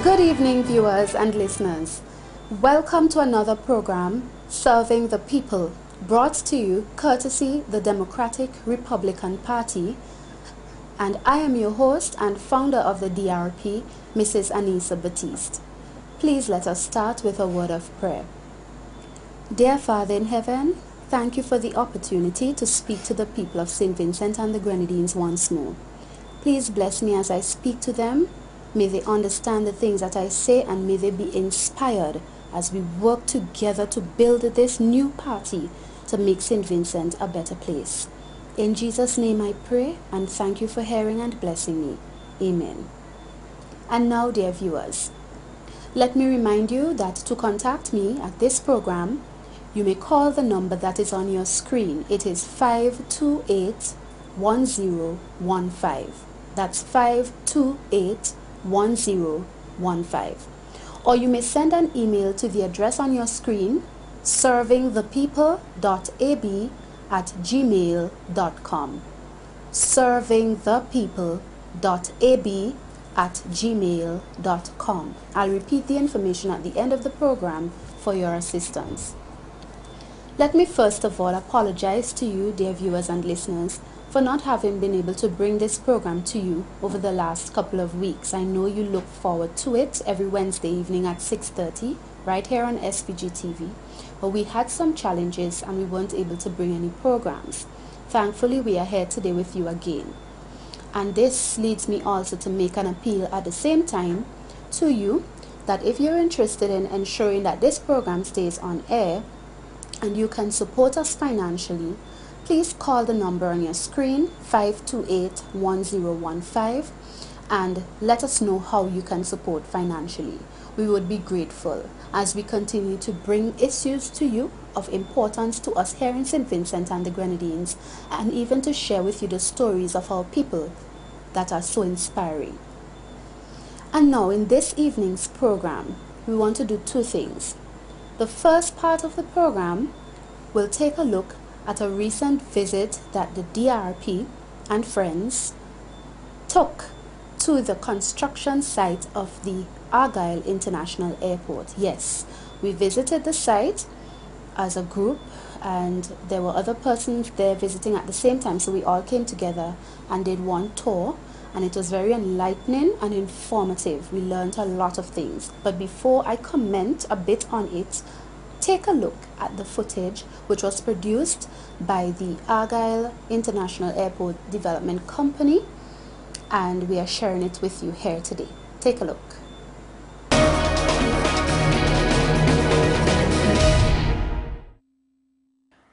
Good evening, viewers and listeners. Welcome to another program, Serving the People, brought to you courtesy the Democratic Republican Party. And I am your host and founder of the DRP, Mrs. Anissa Batiste. Please let us start with a word of prayer. Dear Father in heaven, thank you for the opportunity to speak to the people of St. Vincent and the Grenadines once more. Please bless me as I speak to them. May they understand the things that I say, and may they be inspired as we work together to build this new party to make St. Vincent a better place. In Jesus' name I pray, and thank you for hearing and blessing me. Amen. And now, dear viewers, let me remind you that to contact me at this program, you may call the number that is on your screen. It is 528-1015. That's 528-1015. Or you may send an email to the address on your screen, servingthepeople.ab@gmail.com. servingthepeople.ab@gmail.com. I'll repeat the information at the end of the program for your assistance. Let me first of all apologize to you, dear viewers and listeners, for not having been able to bring this program to you over the last couple of weeks. I know you look forward to it every Wednesday evening at 6:30 right here on SPG TV, but we had some challenges and we weren't able to bring any programs. Thankfully, we are here today with you again. And this leads me also to make an appeal at the same time to you that if you're interested in ensuring that this program stays on air and you can support us financially, please call the number on your screen, 528-1015, and let us know how you can support financially. We would be grateful as we continue to bring issues to you of importance to us here in St. Vincent and the Grenadines, and even to share with you the stories of our people that are so inspiring. And now, in this evening's program, we want to do two things. The first part of the program will take a look at a recent visit that the DRP and friends took to the construction site of the Argyle International Airport. Yes, we visited the site as a group, and there were other persons there visiting at the same time, so we all came together and did one tour, and it was very enlightening and informative. We learned a lot of things. But before I comment a bit on it, take a look at the footage which was produced by the Argyle International Airport Development Company, and we are sharing it with you here today. Take a look.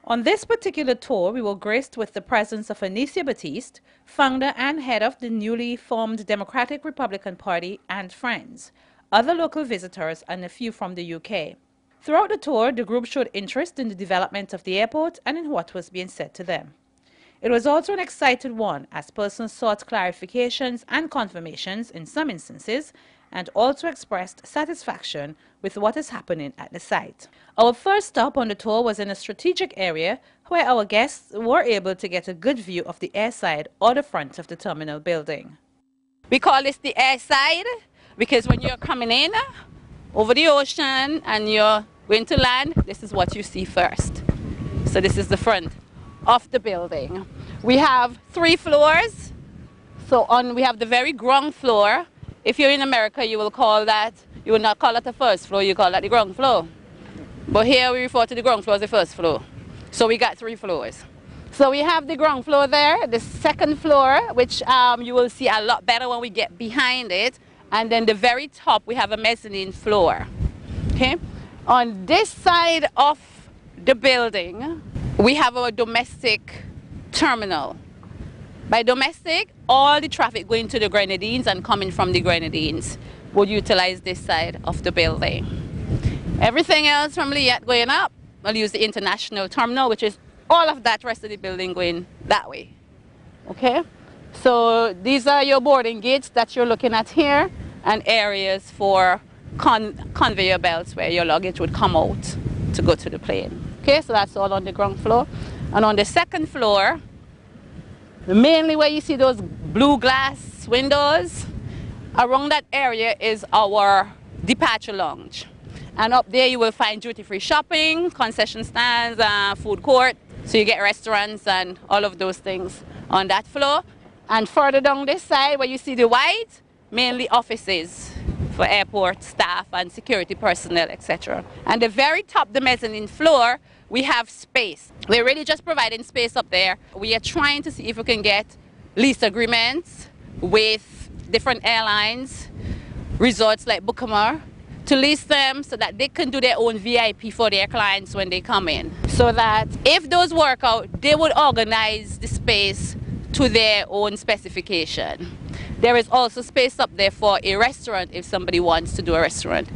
On this particular tour, we were graced with the presence of Anissa Batiste, founder and head of the newly formed Democratic Republican Party, and friends, other local visitors, and a few from the UK. Throughout the tour, the group showed interest in the development of the airport and in what was being said to them. It was also an exciting one, as persons sought clarifications and confirmations in some instances, and also expressed satisfaction with what is happening at the site. Our first stop on the tour was in a strategic area where our guests were able to get a good view of the airside or the front of the terminal building. We call this the airside because when you're coming in over the ocean and you're going to land, this is what you see first. So this is the front of the building. We have 3 floors. So we have the very ground floor. If you're in America, you will not call that the first floor, you call that the ground floor. But here we refer to the ground floor as the first floor. So we got 3 floors. So we have the ground floor there, the second floor, which you will see a lot better when we get behind it. And then the very top, we have a mezzanine floor. Okay? On this side of the building, we have our domestic terminal. By domestic, all the traffic going to the Grenadines and coming from the Grenadines would utilize this side of the building. Everything else from Liat going up, we'll use the international terminal, which is all of that rest of the building going that way. Okay? So these are your boarding gates that you're looking at here, and areas for conveyor belts where your luggage would come out to go to the plane. Okay, so that's all on the ground floor. And on the second floor, mainly where you see those blue glass windows, Around that area is our departure lounge. And up there you will find duty-free shopping, concession stands, food court. So you get restaurants and all of those things on that floor. And further down this side where you see the white, mainly offices for airport staff and security personnel, etc. And the very top, the mezzanine floor, we have space. We're really just providing space up there. We are trying to see if we can get lease agreements with different airlines, resorts like Bukamar, to lease them so that they can do their own VIP for their clients when they come in. So that if those work out, they would organize the space to their own specification. There is also space up there for a restaurant if somebody wants to do a restaurant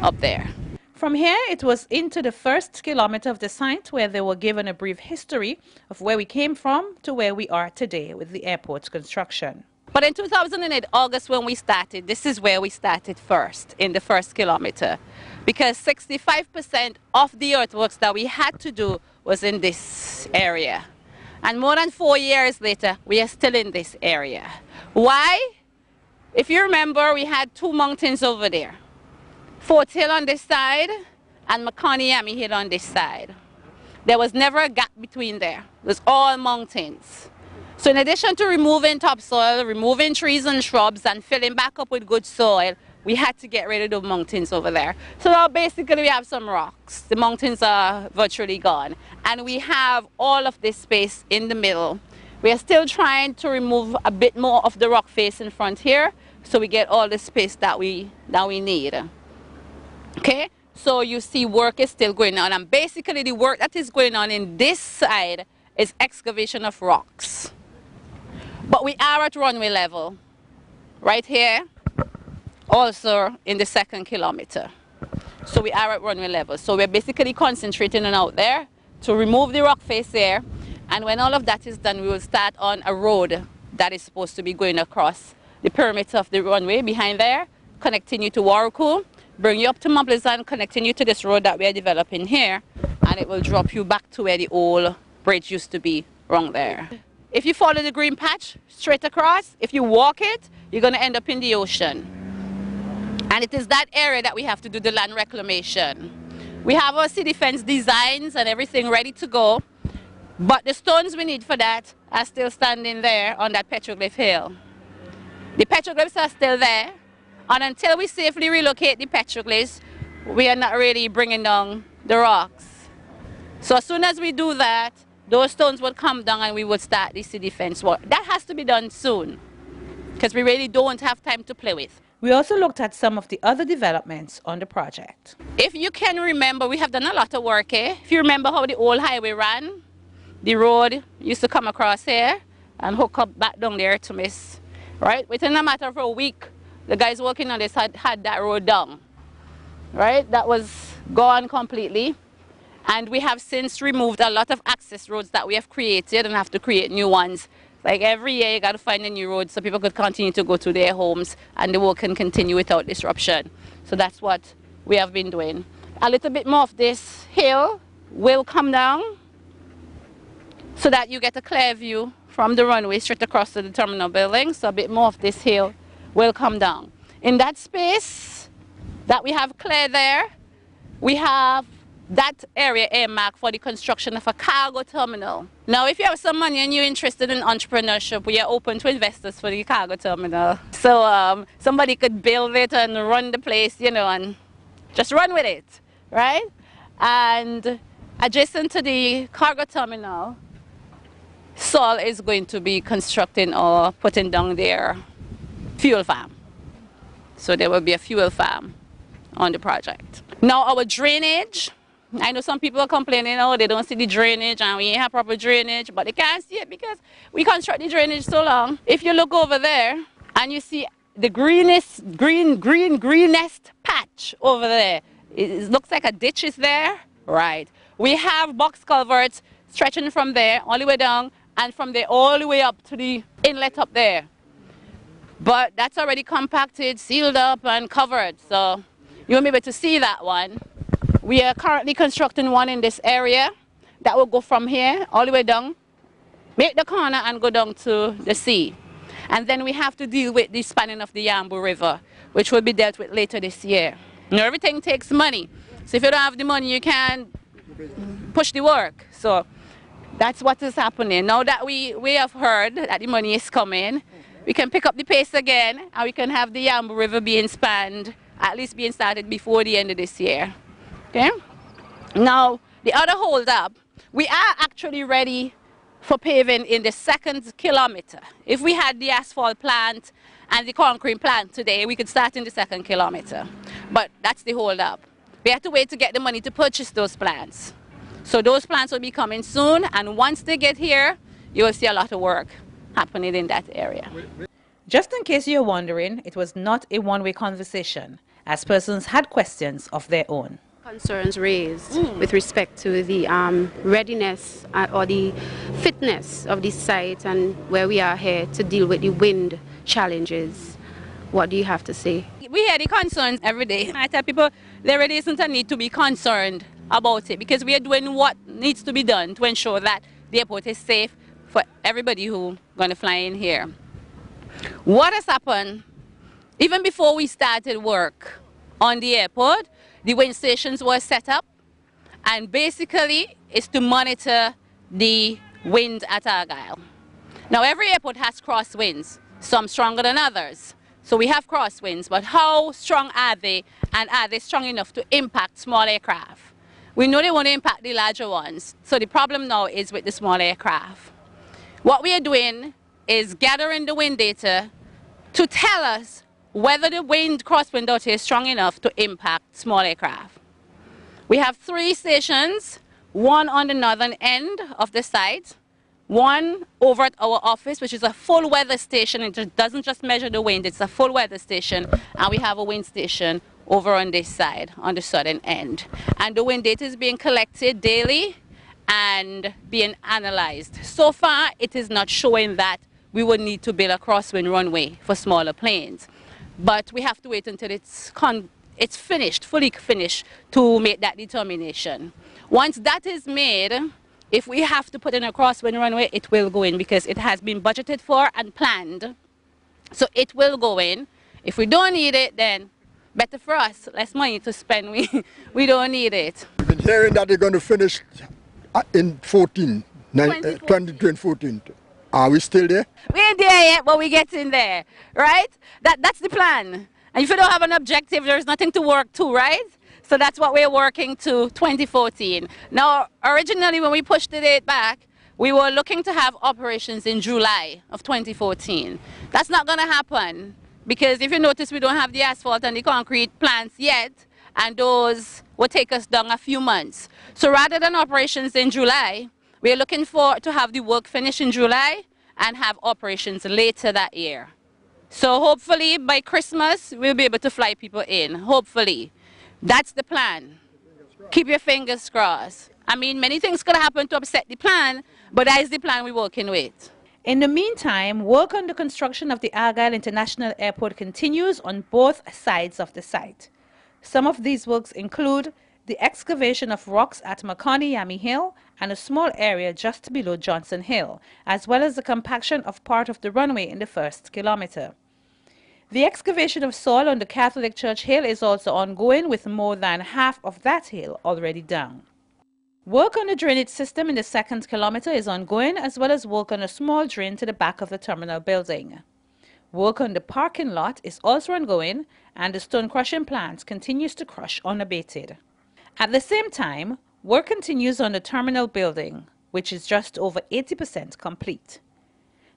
up there. From here, it was into the first kilometer of the site where they were given a brief history of where we came from to where we are today with the airport's construction. But in 2008, August, when we started, this is where we started first, in the first kilometer. Because 65% of the earthworks that we had to do was in this area. And more than 4 years later, we are still in this area. Why? If you remember, we had two mountains over there. Fort Hill on this side and Makani Hill on this side. There was never a gap between there. It was all mountains. So in addition to removing topsoil, removing trees and shrubs and filling back up with good soil, we had to get rid of the mountains over there. So now basically we have some rocks. The mountains are virtually gone. And we have all of this space in the middle. We are still trying to remove a bit more of the rock face in front here so we get all the space that we need. Okay, so you see work is still going on. And basically the work that is going on in this side is excavation of rocks. But we are at runway level, right here, also in the second kilometer. So we are at runway level. So we're basically concentrating on out there to remove the rock face there. And when all of that is done, we will start on a road that is supposed to be going across the perimeter of the runway behind there, connecting you to Warriku, bring you up to Mount Pleasant, connecting you to this road that we are developing here, and it will drop you back to where the old bridge used to be, wrong there. If you follow the green patch straight across, if you walk it, you're going to end up in the ocean. And it is that area that we have to do the land reclamation. We have our sea defense designs and everything ready to go, but the stones we need for that are still standing there on that petroglyph hill. The petroglyphs are still there, and until we safely relocate the petroglyphs, we are not really bringing down the rocks. So as soon as we do that, those stones would come down and we would start the sea defense work. That has to be done soon, because we really don't have time to play with. We also looked at some of the other developments on the project. If you can remember, we have done a lot of work here. If you remember how the old highway ran, the road used to come across here and hook up back down there to Miss, right? Within a matter of a week, the guys working on this had that road down, right? That was gone completely. And we have since removed a lot of access roads that we have created and have to create new ones. Like every year you got to find a new road so people could continue to go to their homes and the work can continue without disruption. So that's what we have been doing. A little bit more of this hill will come down so that you get a clear view from the runway straight across to the terminal building. So a bit more of this hill will come down. In that space that we have clear there, we have that area earmarked for the construction of a cargo terminal. Now, if you have some money and you're interested in entrepreneurship, we are open to investors for the cargo terminal. So somebody could build it and run the place, you know, and just run with it, right? And adjacent to the cargo terminal, Sol is going to be constructing or putting down their fuel farm. So there will be a fuel farm on the project. Now, our drainage, I know some people are complaining, oh, they don't see the drainage and we ain't have proper drainage, but they can't see it because we construct the drainage so long. If you look over there and you see the greenest patch over there, it looks like a ditch is there, right? We have box culverts stretching from there all the way down and from there all the way up to the inlet up there. But that's already compacted, sealed up and covered, so you won't be able to see that one. We are currently constructing one in this area that will go from here all the way down, make the corner and go down to the sea. And then we have to deal with the spanning of the Yambu River, which will be dealt with later this year. Now, everything takes money. So if you don't have the money, you can't push the work. So that's what is happening. Now that we have heard that the money is coming, we can pick up the pace again, and we can have the Yambu River being spanned, at least being started before the end of this year. Okay? Now, the other hold up, we are actually ready for paving in the 2nd kilometer. If we had the asphalt plant and the concrete plant today, we could start in the 2nd kilometer. But that's the hold up. We have to wait to get the money to purchase those plants. So those plants will be coming soon, and once they get here, you will see a lot of work happening in that area. Just in case you're wondering, it was not a one-way conversation, as persons had questions of their own. Concerns raised with respect to the readiness or the fitness of the site and where we are here to deal with the wind challenges. What do you have to say? We hear the concerns every day. I tell people there really isn't a need to be concerned about it, because we are doing what needs to be done to ensure that the airport is safe for everybody who's going to fly in here. What has happened, even before we started work on the airport, the wind stations were set up, and basically it's to monitor the wind at Argyle. Now, every airport has crosswinds, some stronger than others. So we have crosswinds, but how strong are they, and are they strong enough to impact small aircraft? We know they want to impact the larger ones, so the problem now is with the small aircraft. What we are doing is gathering the wind data to tell us whether the crosswind out here is strong enough to impact small aircraft. We have 3 stations, one on the northern end of the site, one over at our office, which is a full weather station. It doesn't just measure the wind, it's a full weather station, and we have a wind station over on this side, on the southern end. And the wind data is being collected daily and being analyzed. So far, it is not showing that we would need to build a crosswind runway for smaller planes. But we have to wait until it's finished, fully finished, to make that determination. Once that is made, if we have to put in a crosswind runway, it will go in, because it has been budgeted for and planned. So it will go in. If we don't need it, then better for us, less money to spend. We don't need it. We've been hearing that they're going to finish in 2014. Are we still there? We ain't there yet, but we're getting there, right? That's the plan. And if you don't have an objective, there's nothing to work to, right? So that's what we're working to, 2014. Now, originally when we pushed the date back, we were looking to have operations in July of 2014. That's not going to happen, because if you notice, we don't have the asphalt and the concrete plants yet, and those will take us down a few months. So rather than operations in July, we're looking to have the work finished in July and have operations later that year. So hopefully by Christmas, we'll be able to fly people in, hopefully. That's the plan. Keep your fingers crossed. I mean, many things could happen to upset the plan, but that is the plan we're working with. In the meantime, work on the construction of the Argyle International Airport continues on both sides of the site. Some of these works include the excavation of rocks at Makani Yami Hill and a small area just below Johnson Hill, as well as the compaction of part of the runway in the 1st kilometer. The excavation of soil on the Catholic Church Hill is also ongoing, with more than half of that hill already down. Work on the drainage system in the 2nd kilometer is ongoing, as well as work on a small drain to the back of the terminal building. Work on the parking lot is also ongoing, and the stone crushing plant continues to crush unabated. At the same time, work continues on the terminal building, which is just over 80% complete.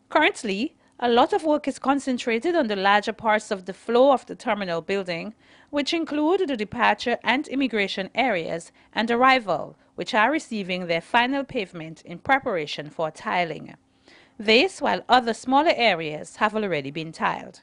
Currently, a lot of work is concentrated on the larger parts of the flow of the terminal building, which include the departure and immigration areas and arrival, which are receiving their final pavement in preparation for tiling. This, while other smaller areas have already been tiled.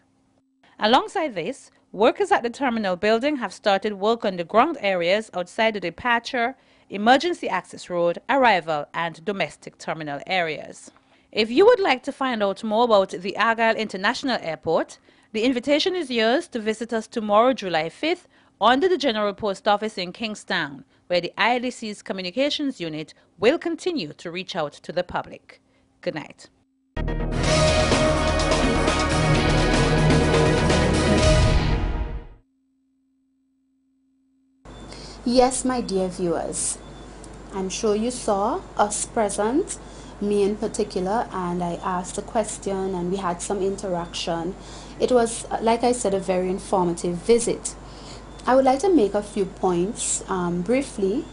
Alongside this, workers at the terminal building have started work on the ground areas outside the departure, emergency access road, arrival, and domestic terminal areas. If you would like to find out more about the Argyle International Airport, the invitation is yours to visit us tomorrow, July 5th, under the General Post Office in Kingstown, where the ILDC's Communications Unit will continue to reach out to the public. Good night. Yes, my dear viewers, I'm sure you saw us present, me in particular, and I asked a question and we had some interaction. It was, like I said, a very informative visit. I would like to make a few points briefly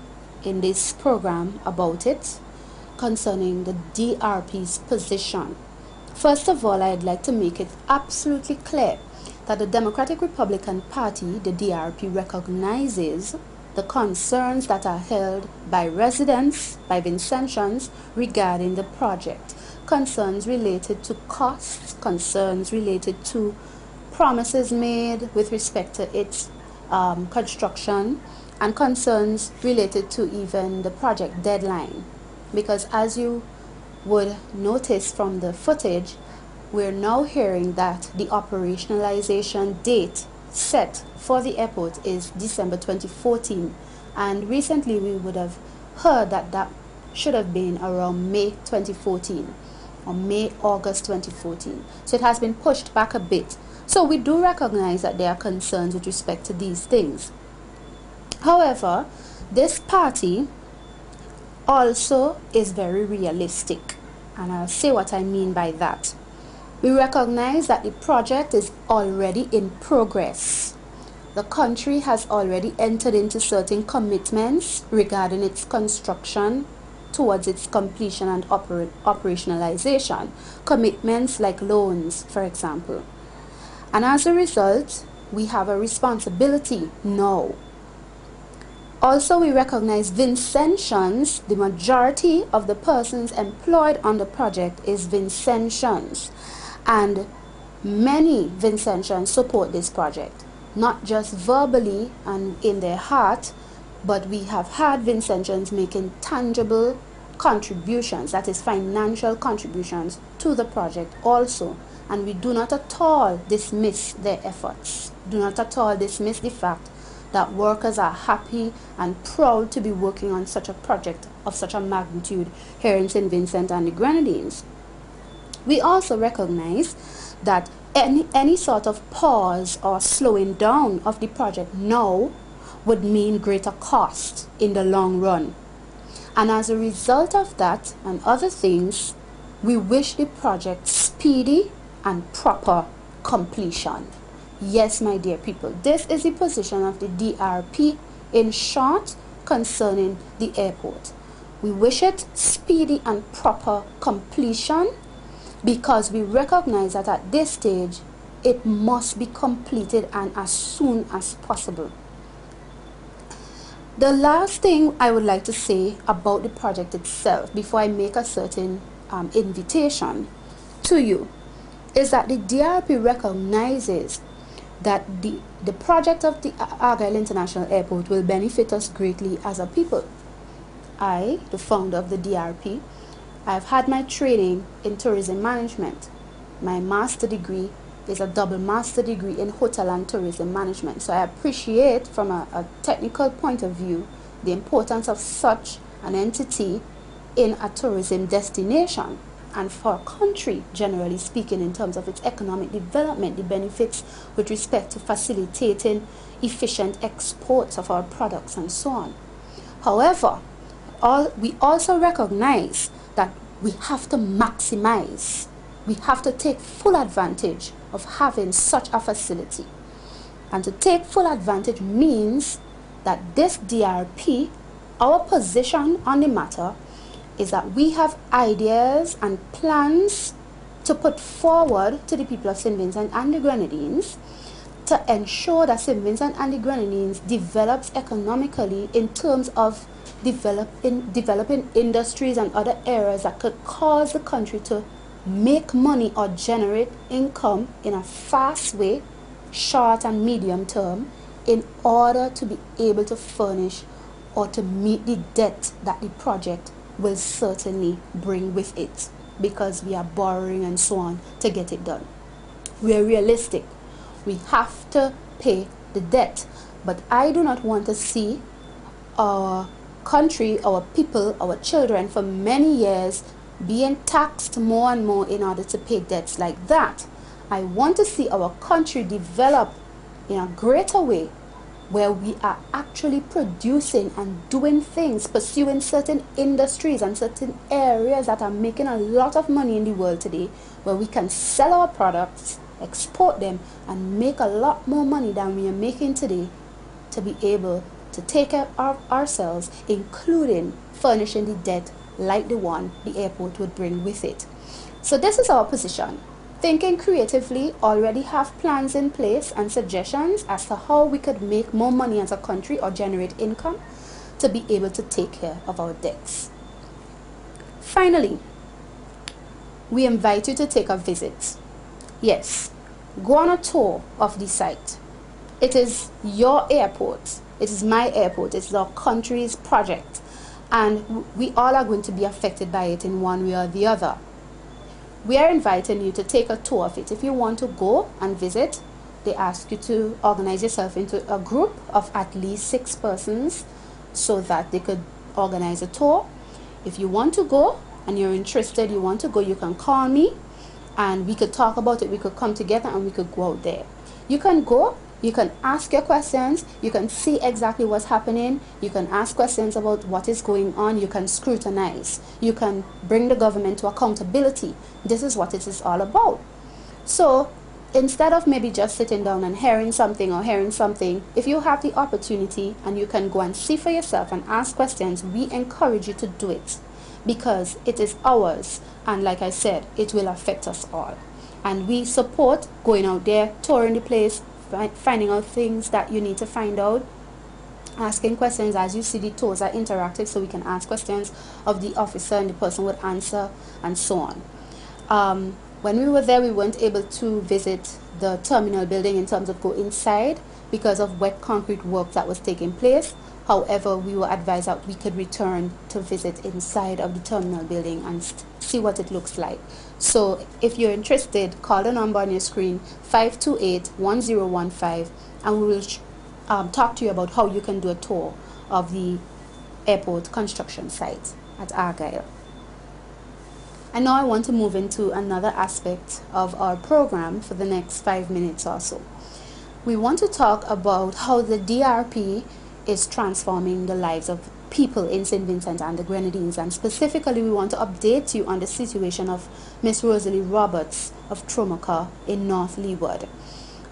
in this program about it concerning the DRP's position. First of all, I'd like to make it absolutely clear that the Democratic Republican Party, the DRP, recognizes the concerns that are held by residents, by Vincentians, regarding the project. Concerns related to costs, concerns related to promises made with respect to its construction, and concerns related to even the project deadline. Because as you would notice from the footage, we're now hearing that the operationalization date set for the airport is December 2014, and recently we would have heard that that should have been around May 2014 or August 2014. So it has been pushed back a bit. So we do recognize that there are concerns with respect to these things. However, this party also is very realistic, and I'll say what I mean by that. We recognize that the project is already in progress. The country has already entered into certain commitments regarding its construction towards its completion and operationalization. Commitments like loans, for example. And as a result, we have a responsibility now. Also, we recognize Vincentians. The majority of the persons employed on the project is Vincentians, and many Vincentians support this project, not just verbally and in their heart, but we have had Vincentians making tangible contributions, that is financial contributions to the project also, and we do not at all dismiss their efforts, do not at all dismiss the fact that workers are happy and proud to be working on such a project of such a magnitude here in St. Vincent and the Grenadines. We also recognize that any sort of pause or slowing down of the project now would mean greater cost in the long run. And as a result of that and other things, we wish the project speedy and proper completion. Yes, my dear people, this is the position of the DRP in short concerning the airport. We wish it speedy and proper completion because we recognize that at this stage it must be completed and as soon as possible. The last thing I would like to say about the project itself before I make a certain invitation to you is that the DRP recognizes that the project of the Argyle International Airport will benefit us greatly as a people. I, the founder of the DRP, I've had my training in tourism management. My master degree is a double master degree in hotel and tourism management. So I appreciate from a technical point of view the importance of such an entity in a tourism destination and for a country, generally speaking, in terms of its economic development, the benefits with respect to facilitating efficient exports of our products and so on. However, we also recognize that we have to maximize, we have to take full advantage of having such a facility. And to take full advantage means that this DRP, our position on the matter is that we have ideas and plans to put forward to the people of St. Vincent and the Grenadines to ensure that St. Vincent and the Grenadines develops economically in terms of developing industries and other areas that could cause the country to make money or generate income in a fast way, short and medium term, in order to be able to furnish or to meet the debt that the project will certainly bring with it, because we are borrowing and so on to get it done. We are realistic. We have to pay the debt, but I do not want to see our country, our people, our children for many years being taxed more and more in order to pay debts like that. I want to see our country develop in a greater way where we are actually producing and doing things, pursuing certain industries and certain areas that are making a lot of money in the world today, where we can sell our products, export them, and make a lot more money than we are making today, to be able to take care of ourselves, including furnishing the debt like the one the airport would bring with it. So this is our position. Thinking creatively, already have plans in place and suggestions as to how we could make more money as a country or generate income to be able to take care of our debts. Finally, we invite you to take a visit. Yes, go on a tour of the site. It is your airport. It is my airport. It's our country's project. And we all are going to be affected by it in one way or the other. We are inviting you to take a tour of it. If you want to go and visit, they ask you to organize yourself into a group of at least 6 persons so that they could organize a tour. If you want to go and you're interested, you want to go, you can call me and we could talk about it. We could come together and we could go out there. You can go. You can ask your questions, you can see exactly what's happening, you can ask questions about what is going on, you can scrutinize, you can bring the government to accountability. This is what it is all about. So instead of maybe just sitting down and hearing something, if you have the opportunity and you can go and see for yourself and ask questions, we encourage you to do it because it is ours, and like I said, it will affect us all. And we support going out there, touring the place, finding out things that you need to find out, asking questions. As you see, the tours are interactive, so we can ask questions of the officer and the person would answer, and so on. When we were there, we weren't able to visit the terminal building in terms of go inside because of wet concrete work that was taking place. However, we were advised that we could return to visit inside of the terminal building and see what it looks like. So if you're interested, call the number on your screen, 528-1015, and we will talk to you about how you can do a tour of the airport construction site at Argyle. And now I want to move into another aspect of our program for the next 5 minutes or so. We want to talk about how the DRP is transforming the lives of people in St. Vincent and the Grenadines, and specifically we want to update you on the situation of Miss Rosalie Roberts of Tromoka in North Leeward.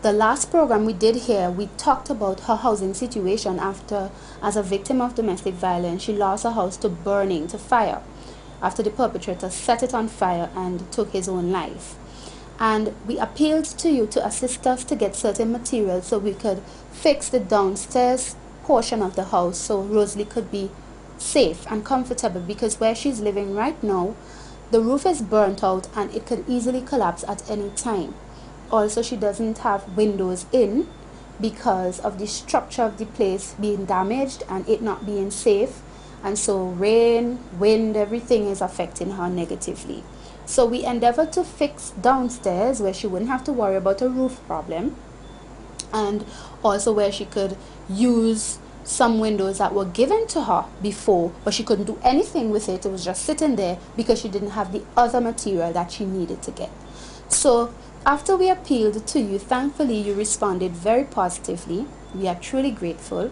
The last program we did here, we talked about her housing situation after, as a victim of domestic violence, she lost her house to burning, to fire, after the perpetrator set it on fire and took his own life. And we appealed to you to assist us to get certain materials so we could fix the downstairs portion of the house so Rosalie could be safe and comfortable, because where she's living right now, the roof is burnt out and it could easily collapse at any time. Also, she doesn't have windows in because of the structure of the place being damaged and it not being safe, and so rain, wind, everything is affecting her negatively. So we endeavored to fix downstairs where she wouldn't have to worry about a roof problem, and also where she could use some windows that were given to her before, but she couldn't do anything with it. It was just sitting there because she didn't have the other material that she needed to get. So after we appealed to you, thankfully you responded very positively. We are truly grateful.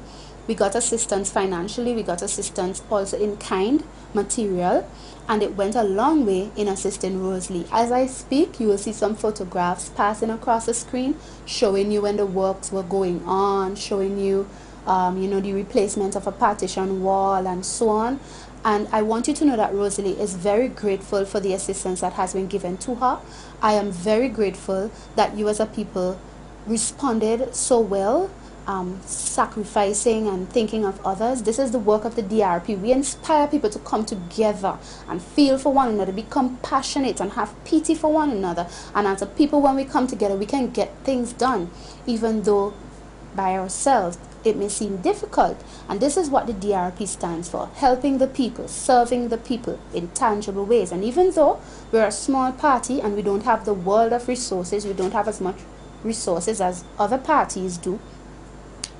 We got assistance financially, we got assistance also in kind, material, and it went a long way in assisting Rosalie. As I speak, you will see some photographs passing across the screen showing you when the works were going on, showing you, the replacement of a partition wall and so on. And I want you to know that Rosalie is very grateful for the assistance that has been given to her. I am very grateful that you as a people responded so well, sacrificing and thinking of others. This is the work of the DRP. We inspire people to come together and feel for one another, be compassionate and have pity for one another. And as a people, when we come together, we can get things done, even though by ourselves it may seem difficult. And this is what the DRP stands for: helping the people, serving the people in tangible ways. And even though we're a small party and we don't have the world of resources, we don't have as much resources as other parties do,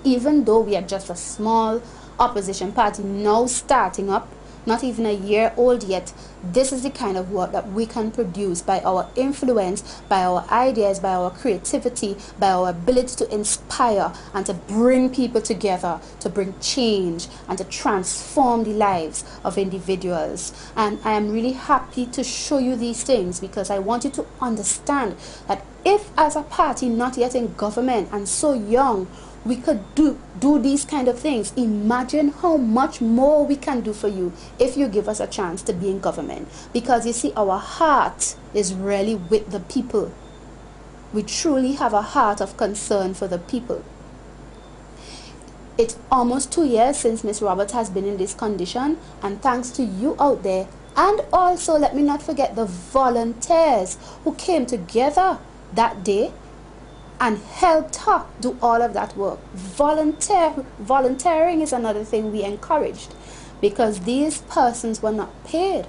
even though we are just a small opposition party now starting up, not even a year old yet. This is the kind of work that we can produce by our influence, by our ideas, by our creativity, by our ability to inspire and to bring people together, to bring change and to transform the lives of individuals. And I am really happy to show you these things because I want you to understand that if as a party not yet in government and so young, we could do these kind of things. Imagine how much more we can do for you if you give us a chance to be in government. Because you see, our heart is really with the people. We truly have a heart of concern for the people. It's almost 2 years since Miss Roberts has been in this condition, and thanks to you out there, and also let me not forget the volunteers who came together that day and helped her do all of that work. Volunteering is another thing we encouraged, because these persons were not paid,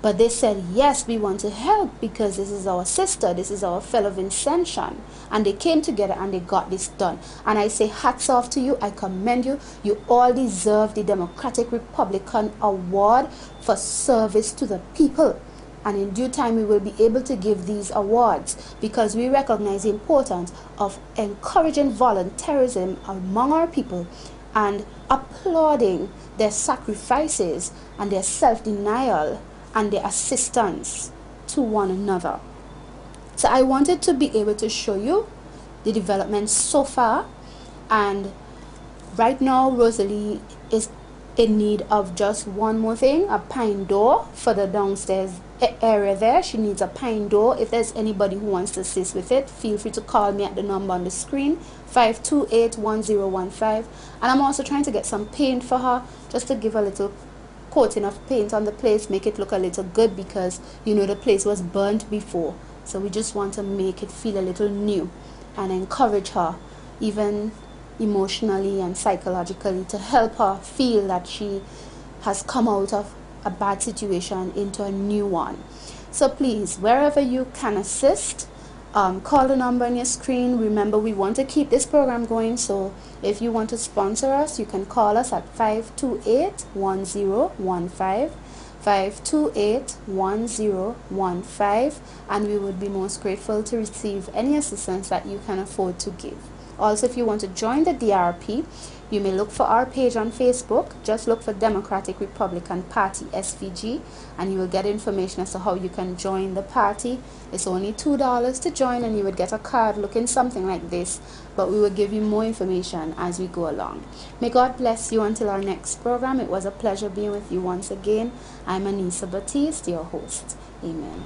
but they said, yes, we want to help because this is our sister, this is our fellow Vincentian, and they came together and they got this done. And I say hats off to you. I commend you. You all deserve the Democratic Republican Award for service to the people. And in due time we will be able to give these awards because we recognize the importance of encouraging volunteerism among our people and applauding their sacrifices and their self-denial and their assistance to one another. So I wanted to be able to show you the developments so far, and right now Rosalie is in need of just one more thing, a pine door for the downstairs area there. She needs a pine door. If there's anybody who wants to assist with it, feel free to call me at the number on the screen, 528-1015. And I'm also trying to get some paint for her, just to give a little coating of paint on the place, make it look a little good, because you know the place was burnt before, so we just want to make it feel a little new and encourage her even emotionally and psychologically, to help her feel that she has come out of a bad situation into a new one. So please, wherever you can assist, call the number on your screen. Remember, we want to keep this program going, so if you want to sponsor us, you can call us at 528-1015, 528-1015, and we would be most grateful to receive any assistance that you can afford to give. Also, if you want to join the DRP, you may look for our page on Facebook. Just look for Democratic Republican Party, SVG, and you will get information as to how you can join the party. It's only $2 to join, and you would get a card looking something like this, but we will give you more information as we go along. May God bless you until our next program. It was a pleasure being with you once again. I'm Anissa Batiste, your host. Amen.